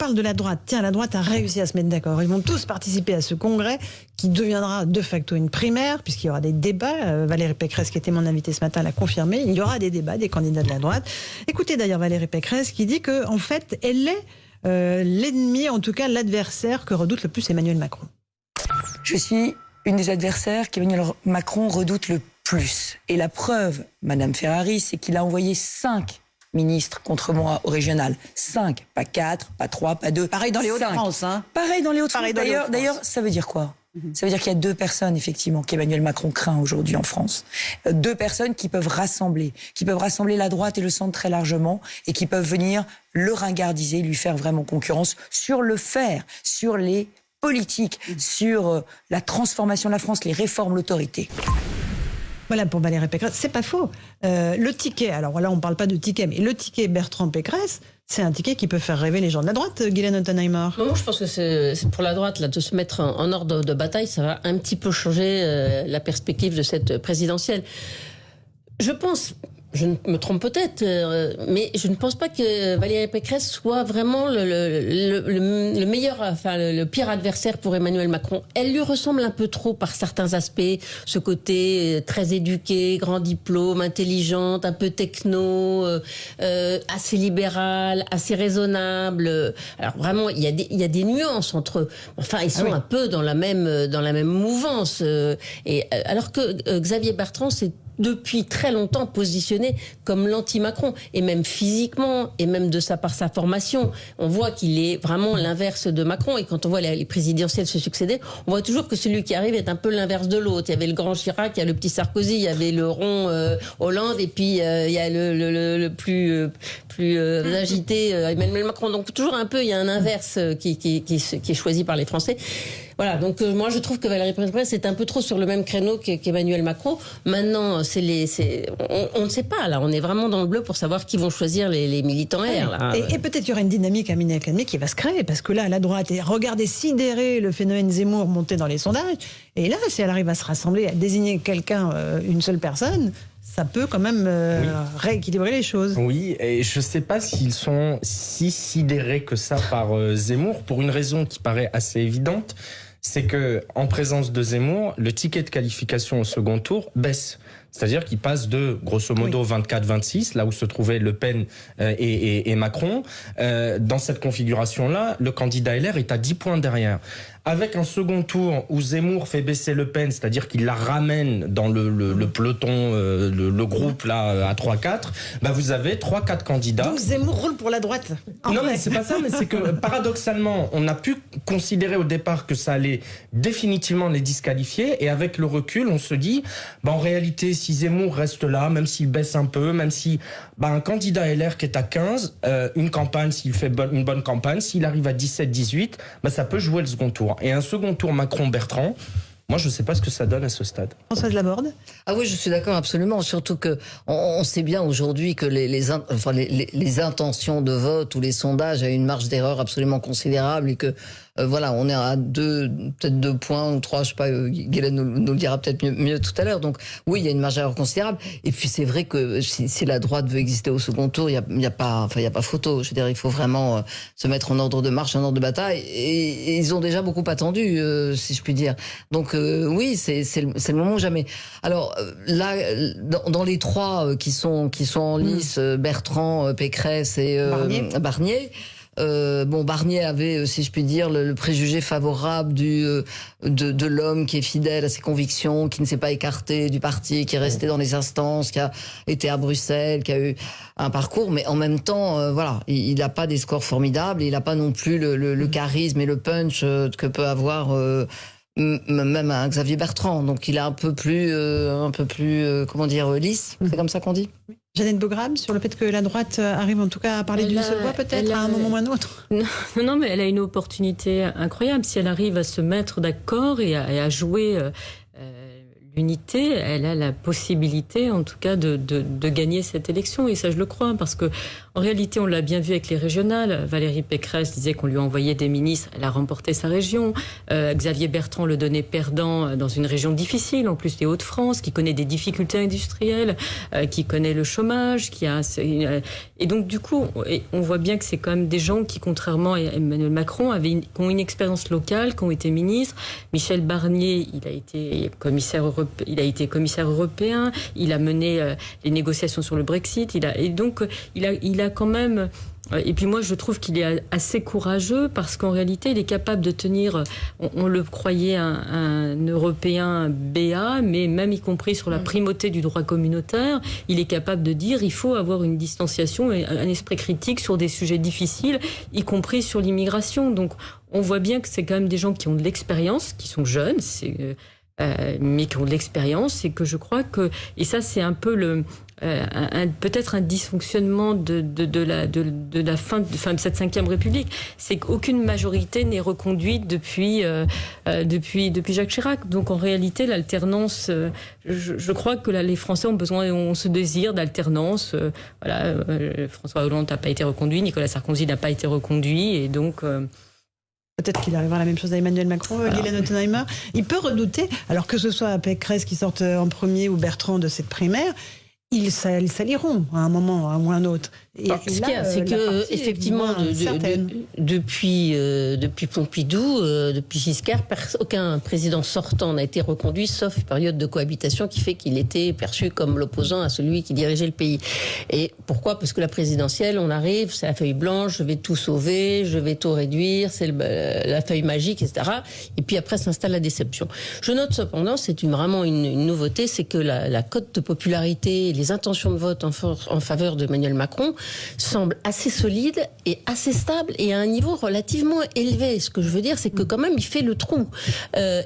parle de la droite. Tiens, la droite a réussi à se mettre d'accord. Ils vont tous participer à ce congrès qui deviendra de facto une primaire, puisqu'il y aura des débats. Valérie Pécresse, qui était mon invitée ce matin, l'a confirmé. Il y aura des débats des candidats de la droite. Écoutez d'ailleurs Valérie Pécresse qui dit que, en fait, elle est l'ennemi, en tout cas l'adversaire que redoute le plus Emmanuel Macron. Je suis une des adversaires qu'Emmanuel Macron redoute le plus. Et la preuve, Madame Ferrari, c'est qu'il a envoyé 5 ministres contre moi au régional. 5, pas 4, pas 3, pas 2. Pareil dans les Hauts-de-France. Hein. Pareil dans les Hauts-de-France. D'ailleurs, ça veut dire quoi ? Ça veut dire qu'il y a 2 personnes, effectivement, qu'Emmanuel Macron craint aujourd'hui en France. 2 personnes qui peuvent rassembler la droite et le centre très largement, et qui peuvent venir le ringardiser, lui faire vraiment concurrence sur le faire, sur les politiques, sur la transformation de la France, les réformes, l'autorité. Voilà pour Valérie Pécresse, c'est pas faux. Le ticket, alors là on parle pas de ticket, mais le ticket Bertrand Pécresse, c'est un ticket qui peut faire rêver les gens de la droite, Guylaine Ottenheimer. Non, je pense que c'est pour la droite là, de se mettre en ordre de bataille, ça va un petit peu changer la perspective de cette présidentielle. Je pense... Je me trompe peut-être, mais je ne pense pas que Valérie Pécresse soit vraiment le meilleur, enfin le pire adversaire pour Emmanuel Macron. Elle lui ressemble un peu trop par certains aspects, ce côté très éduqué, grand diplôme, intelligente, un peu techno, assez libérale, assez raisonnable. Alors vraiment, il y a des nuances entre eux. Enfin, ils sont un peu dans la même mouvance. Et alors que Xavier Bertrand, c'est depuis très longtemps positionné comme l'anti-Macron, et même physiquement, et même par sa formation. On voit qu'il est vraiment l'inverse de Macron, et quand on voit les présidentielles se succéder, on voit toujours que celui qui arrive est un peu l'inverse de l'autre. Il y avait le grand Chirac, il y a le petit Sarkozy, il y avait le rond Hollande, et puis il y a le plus agité Emmanuel Macron. Donc toujours un peu, il y a un inverse qui est choisi par les Français. Voilà, donc moi je trouve que Valérie Pécresse est un peu trop sur le même créneau qu'Emmanuel Macron. Maintenant, on ne sait pas, là, on est vraiment dans le bleu pour savoir qui vont choisir les militants R. Là. Et peut-être qu'il y aura une dynamique à Minet-Académie qui va se créer, parce que là, la droite, regardez sidérer le phénomène Zemmour monter dans les sondages, et là, si elle arrive à se rassembler, à désigner quelqu'un, une seule personne, ça peut quand même rééquilibrer les choses. Oui, et je ne sais pas s'ils sont si sidérés que ça par Zemmour, pour une raison qui paraît assez évidente, c'est que en présence de Zemmour, le ticket de qualification au second tour baisse. C'est-à-dire qu'il passe de, grosso modo, 24-26, là où se trouvaient Le Pen et Macron. Dans cette configuration-là, le candidat LR est à 10 points derrière. Avec un second tour où Zemmour fait baisser Le Pen, c'est-à-dire qu'il la ramène dans le peloton, le groupe là à 3-4, bah vous avez 3-4 candidats. Donc Zemmour roule pour la droite. Non mais c'est pas ça, mais c'est que paradoxalement, on a pu considérer au départ que ça allait définitivement les disqualifier, et avec le recul, on se dit, bah en réalité, si Zemmour reste là, même s'il baisse un peu, même si un candidat LR qui est à 15, une campagne, s'il fait une bonne campagne, s'il arrive à 17-18, bah ça peut jouer le second tour. Et un second tour Macron-Bertrand, moi je ne sais pas ce que ça donne à ce stade. Françoise Laborde ? Ah oui, je suis d'accord absolument, surtout que on sait bien aujourd'hui que les intentions de vote ou les sondages ont une marge d'erreur absolument considérable, et que voilà, on est à peut-être 2 points ou 3, je sais pas, Guylaine nous le dira peut-être mieux tout à l'heure. Donc oui, il y a une marge d'erreur considérable. Et puis c'est vrai que si la droite veut exister au second tour, il y a pas photo. Je veux dire, il faut vraiment se mettre en ordre de marche, en ordre de bataille. Et ils ont déjà beaucoup attendu, si je puis dire. Donc oui, c'est le moment ou jamais. Alors là, dans les 3 qui sont en lice, Bertrand, Pécresse et Barnier. Barnier avait, si je puis dire, le préjugé favorable de l'homme qui est fidèle à ses convictions, qui ne s'est pas écarté du parti, qui est resté dans les instances, qui a été à Bruxelles, qui a eu un parcours, mais en même temps, voilà, il n'a pas des scores formidables, il n'a pas non plus le charisme et le punch que peut avoir même un Xavier Bertrand. Donc il est un peu plus comment dire, lisse, c'est comme ça qu'on dit. Jeannette Bogram, sur le fait que la droite arrive en tout cas à parler d'une seule voix, peut-être, à un moment ou à un autre. Non, mais elle a une opportunité incroyable si elle arrive à se mettre d'accord et à jouer l'unité, elle a la possibilité, en tout cas, de gagner cette élection. Et ça, je le crois, parce que en réalité, on l'a bien vu avec les régionales. Valérie Pécresse disait qu'on lui envoyait des ministres. Elle a remporté sa région. Xavier Bertrand le donnait perdant dans une région difficile, en plus des Hauts-de-France, qui connaît des difficultés industrielles, qui connaît le chômage, et donc, du coup, on voit bien que c'est quand même des gens qui, contrairement à Emmanuel Macron, qui ont une expérience locale, qui ont été ministres. Michel Barnier, il a été commissaire européen, il a mené les négociations sur le Brexit, il a quand même... Et puis moi, je trouve qu'il est assez courageux parce qu'en réalité, il est capable de tenir, on le croyait un Européen BA, mais même y compris sur la primauté du droit communautaire, il est capable de dire il faut avoir une distanciation et un esprit critique sur des sujets difficiles, y compris sur l'immigration. Donc on voit bien que c'est quand même des gens qui ont de l'expérience, qui sont jeunes, mais qui ont de l'expérience, et que je crois que... Et ça, c'est un peu peut-être un dysfonctionnement de la fin de cette Ve République, c'est qu'aucune majorité n'est reconduite depuis Jacques Chirac. Donc en réalité, l'alternance, je crois que les Français ont ce désir d'alternance. François Hollande n'a pas été reconduit, Nicolas Sarkozy n'a pas été reconduit, et donc... Peut-être qu'il arrivera la même chose à Emmanuel Macron, Guylaine Ottenheimer. Il peut redouter, alors que ce soit Pécresse qui sorte en premier ou Bertrand de cette primaire, ils s'allieront à un moment ou à un autre. Et ce qu'il y a, c'est que effectivement, depuis Pompidou, depuis Giscard, aucun président sortant n'a été reconduit, sauf une période de cohabitation qui fait qu'il était perçu comme l'opposant à celui qui dirigeait le pays. Et pourquoi ? Parce que la présidentielle, on arrive, c'est la feuille blanche, je vais tout sauver, je vais tout réduire, c'est la feuille magique, etc. Et puis après s'installe la déception. Je note cependant, c'est vraiment une nouveauté, c'est que la cote de popularité, les intentions de vote en faveur d'Emmanuel Macron semblent assez solides et assez stables et à un niveau relativement élevé. Ce que je veux dire, c'est que quand même, il fait le trou.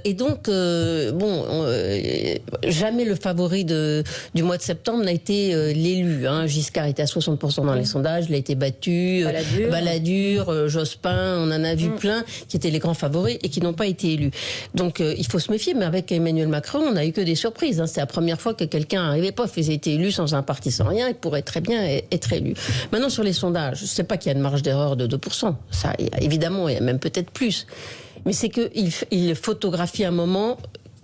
Et donc, jamais le favori du mois de septembre n'a été l'élu. Giscard était à 60% dans les sondages, il a été battu. Balladur, Jospin, on en a vu plein qui étaient les grands favoris et qui n'ont pas été élus. Donc, il faut se méfier. Mais avec Emmanuel Macron, on n'a eu que des surprises. C'est la première fois que quelqu'un n'arrivait pas. Il a été élu sans un parti, sans rien. Il pourrait très bien être élu. Maintenant, sur les sondages, je ne sais pas qu'il y a une marge d'erreur de 2%. Ça, évidemment, il y a même peut-être plus. Mais c'est qu'il photographie un moment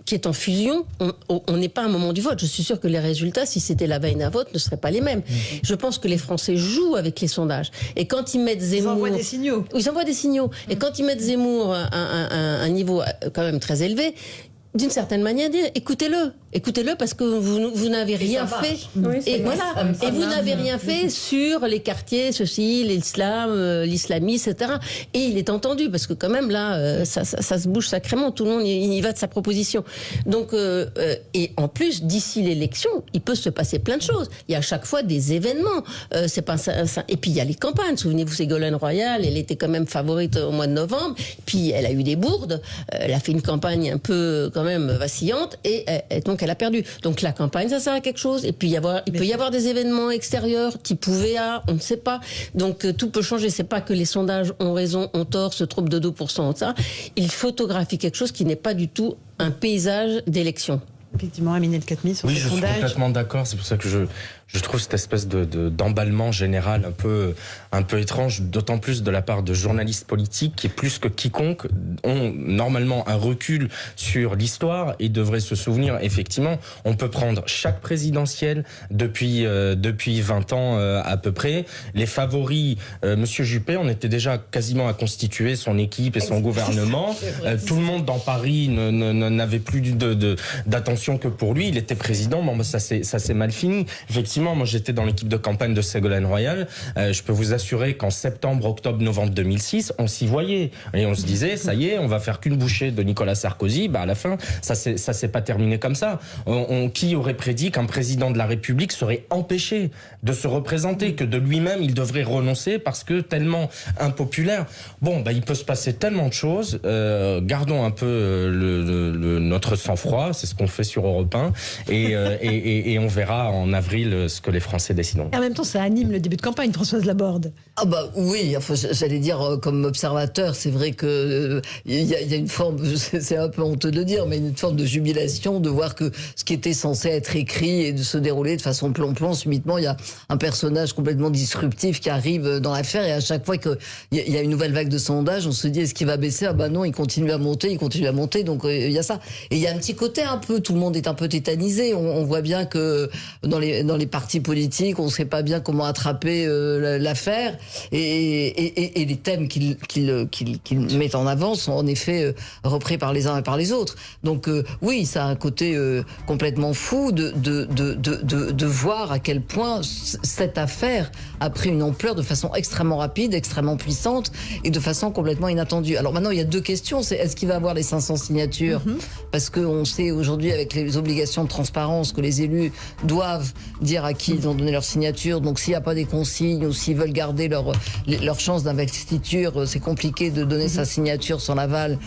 qui est en fusion. On n'est pas à un moment du vote. Je suis sûre que les résultats, si c'était la veille d'un vote, ne seraient pas les mêmes. Je pense que les Français jouent avec les sondages. Et quand ils mettent Zemmour... Ils envoient des signaux. Ils envoient des signaux. Et quand ils mettent Zemmour à un niveau quand même très élevé, d'une certaine manière, écoutez-le parce que vous n'avez rien fait. Oui, et voilà. Et vous n'avez rien fait sur les quartiers, l'islam, l'islamisme, etc. Et il est entendu parce que quand même là, ça se bouge sacrément. Tout le monde y va de sa proposition. Donc, et en plus, d'ici l'élection, il peut se passer plein de choses. Il y a à chaque fois des événements. C'est pas ça. Et puis il y a les campagnes. Souvenez-vous, Ségolène Royal, elle était quand même favorite au mois de novembre. Puis elle a eu des bourdes. Elle a fait une campagne un peu quand même vacillante et donc elle a perdu. Donc la campagne, ça sert à quelque chose. Et puis il peut y avoir des événements extérieurs qui pouvaient on ne sait pas. Donc tout peut changer. C'est pas que les sondages ont raison, ont tort, se trompent de 2%. Ça, il photographie quelque chose qui n'est pas du tout un paysage d'élection. Effectivement, Amine El-Khatmi sur ce sondage. Oui, je suis complètement d'accord. C'est pour ça que je trouve cette espèce d'emballement général un peu étrange, d'autant plus de la part de journalistes politiques qui, plus que quiconque, ont normalement un recul sur l'histoire et devraient se souvenir, effectivement, on peut prendre chaque présidentielle depuis 20 ans à peu près. Les favoris, Monsieur Juppé, on était déjà quasiment à constituer son équipe et son gouvernement. Tout le monde dans Paris n'avait plus d'attention que pour lui. Il était président. Bon, ça s'est mal fini. Effectivement, moi j'étais dans l'équipe de campagne de Ségolène Royal. Je peux vous assurer qu'en septembre, octobre, novembre 2006, on s'y voyait et on se disait ça y est, on va faire qu'une bouchée de Nicolas Sarkozy. À la fin, ça s'est pas terminé comme ça. Qui aurait prédit qu'un président de la République serait empêché de se représenter, que de lui-même il devrait renoncer parce que tellement impopulaire. Il peut se passer tellement de choses. Gardons un peu notre sang-froid. C'est ce qu'on fait sur Europe 1 et on verra en avril ce que les Français décideront. Et en même temps, ça anime le début de campagne, Françoise Laborde. Ah bah oui, enfin, j'allais dire comme observateur, c'est vrai que il y a une forme, c'est un peu honteux de dire, mais une forme de jubilation de voir que ce qui était censé être écrit et de se dérouler de façon plan-plan, subitement il y a un personnage complètement disruptif qui arrive dans l'affaire et à chaque fois qu'il y a une nouvelle vague de sondage, on se dit est-ce qu'il va baisser? Ah bah non, il continue à monter, donc il y a ça. Et il y a un petit côté un peu, tout le monde est un peu tétanisé, on voit bien que dans les partis politiques, on ne sait pas bien comment attraper l'affaire. Et les thèmes qu'il met en avant sont en effet repris par les uns et par les autres. Donc oui, ça a un côté complètement fou de voir à quel point cette affaire a pris une ampleur de façon extrêmement rapide, extrêmement puissante et de façon complètement inattendue. Alors maintenant, il y a deux questions. C'est est-ce qu'il va avoir les 500 signatures? Parce qu'on sait aujourd'hui avec les obligations de transparence que les élus doivent dire à qui ils ont donné leur signature. Donc s'il n'y a pas des consignes ou s'ils veulent garder leur chance d'investiture, c'est compliqué de donner sa signature sans l'aval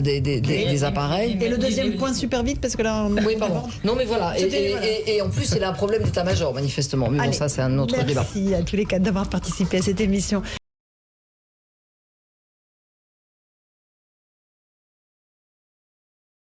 des appareils. Et le deuxième point super vite parce que là oui, pardon. Non mais voilà. Et en plus, c'est un problème d'état-major manifestement. Mais bon, ça c'est un autre débat. Merci à tous les quatre d'avoir participé à cette émission.